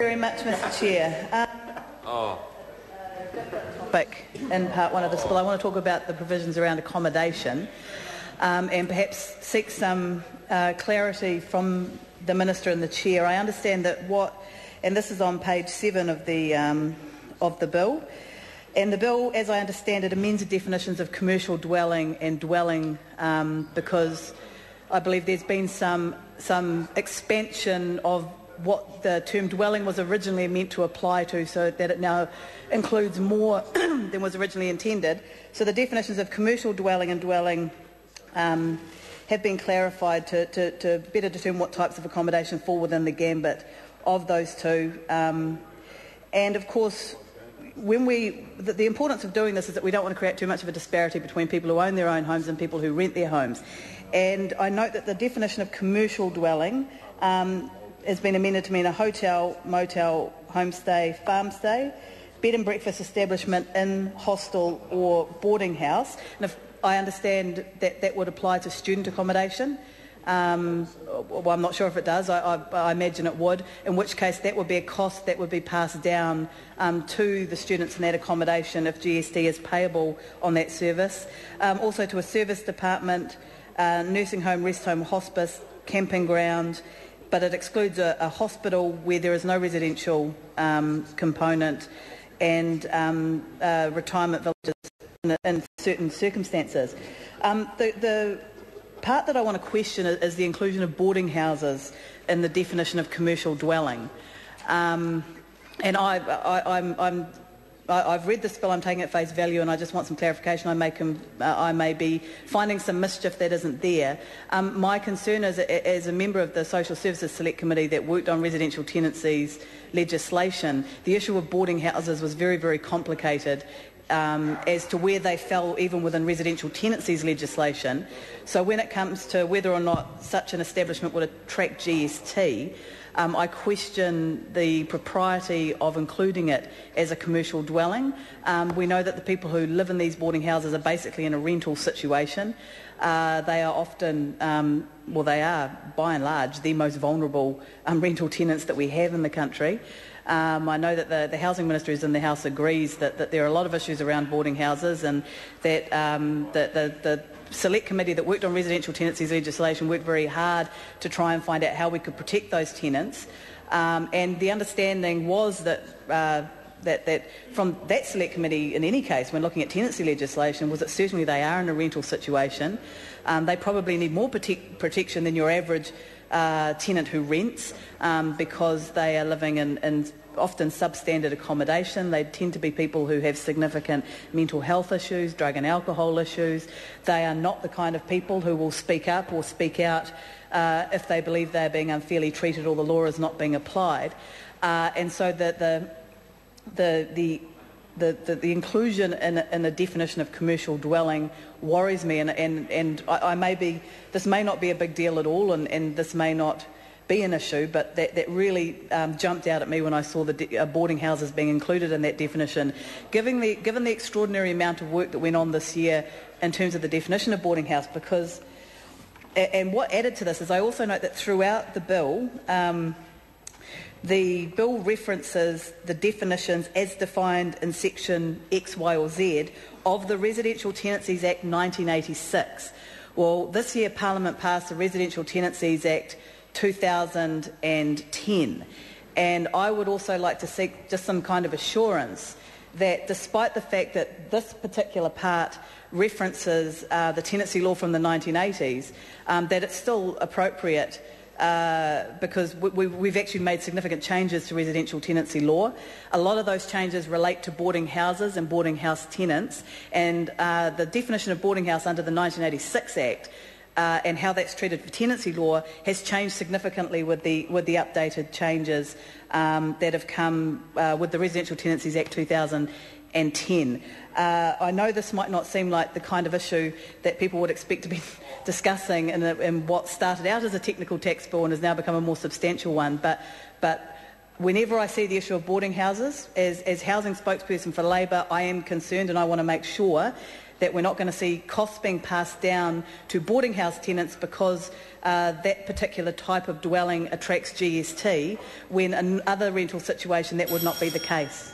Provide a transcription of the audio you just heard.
Very much, Mr. Chair. Topic in part one of this bill. I want to talk about the provisions around accommodation and perhaps seek some clarity from the Minister and the Chair. I understand that and this is on page 7 of the bill, and the bill, as I understand it, amends the definitions of commercial dwelling and dwelling because I believe there's been some expansion of what the term dwelling was originally meant to apply to, so that it now includes more than was originally intended. So the definitions of commercial dwelling and dwelling have been clarified to better determine what types of accommodation fall within the gambit of those two. And of course, the importance of doing this is that we don't want to create too much of a disparity between people who own their own homes and people who rent their homes. And I note that the definition of commercial dwelling has been amended to mean a hotel, motel, homestay, farmstay, bed and breakfast establishment, inn, hostel or boarding house. And if I understand that would apply to student accommodation. Well, I'm not sure if it does. I imagine it would, in which case that would be a cost that would be passed down to the students in that accommodation if GST is payable on that service. Also to a service department, nursing home, rest home, hospice, camping ground, but it excludes a hospital where there is no residential component, and retirement villages in certain circumstances. The part that I want to question is the inclusion of boarding houses in the definition of commercial dwelling. And I've read this bill, I'm taking it at face value, and I just want some clarification. I may be finding some mischief that isn't there. My concern is, as a member of the Social Services Select Committee that worked on residential tenancies legislation, the issue of boarding houses was very, very complicated as to where they fell even within residential tenancies legislation. So when it comes to whether or not such an establishment would attract GST, I question the propriety of including it as a commercial dwelling. We know that the people who live in these boarding houses are basically in a rental situation. They are often, they are by and large the most vulnerable rental tenants that we have in the country. I know that the Housing Minister who's in the House agrees that there are a lot of issues around boarding houses, and that the Select Committee that worked on residential tenancies legislation worked very hard to try and find out how we could protect those tenants. And the understanding was that from that Select Committee, in any case, when looking at tenancy legislation, was that certainly they are in a rental situation. They probably need more protection than your average tenant who rents, because they are living in often substandard accommodation. They tend to be people who have significant mental health issues, drug and alcohol issues. They are not the kind of people who will speak up or speak out if they believe they are being unfairly treated or the law is not being applied. And so the inclusion in a definition of commercial dwelling worries me, and this may not be a big deal at all, and this may not be an issue, but that really jumped out at me when I saw the boarding houses being included in that definition. Given the extraordinary amount of work that went on this year in terms of the definition of boarding house, and what added to this is I also note that throughout the bill, the bill references the definitions as defined in section X, Y or Z of the Residential Tenancies Act 1986. Well, this year Parliament passed the Residential Tenancies Act 2010, and I would also like to seek just some kind of assurance that despite the fact that this particular part references the tenancy law from the 1980s, that it's still appropriate because we've actually made significant changes to residential tenancy law. A lot of those changes relate to boarding houses and boarding house tenants, and the definition of boarding house under the 1986 Act and how that's treated for tenancy law has changed significantly with the updated changes that have come with the Residential Tenancies Act 2010. I know this might not seem like the kind of issue that people would expect to be discussing in what started out as a technical tax bill and has now become a more substantial one, but whenever I see the issue of boarding houses, as housing spokesperson for Labor, I am concerned, and I want to make sure that we're not going to see costs being passed down to boarding house tenants because that particular type of dwelling attracts GST, when in other rental situation that would not be the case?